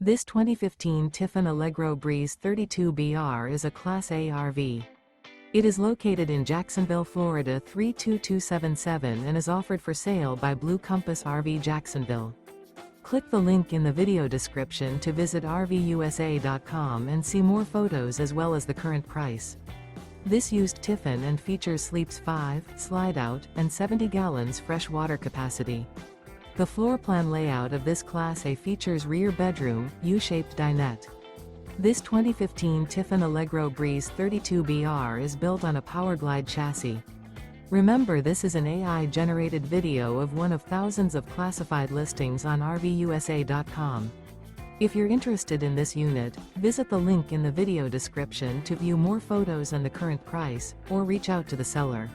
This 2015 Tiffin Allegro Breeze 32BR is a Class A RV. It is located in Jacksonville, Florida 32277 and is offered for sale by Blue Compass RV Jacksonville. Click the link in the video description to visit RVUSA.com and see more photos as well as the current price. This used Tiffin and features sleeps 5, slide-out, and 70 gallons fresh water capacity. The floor plan layout of this Class A features rear bedroom, U-shaped dinette. This 2015 Tiffin Allegro Breeze 32BR is built on a Powerglide chassis. Remember, this is an AI-generated video of one of thousands of classified listings on RVUSA.com. If you're interested in this unit, visit the link in the video description to view more photos and the current price, or reach out to the seller.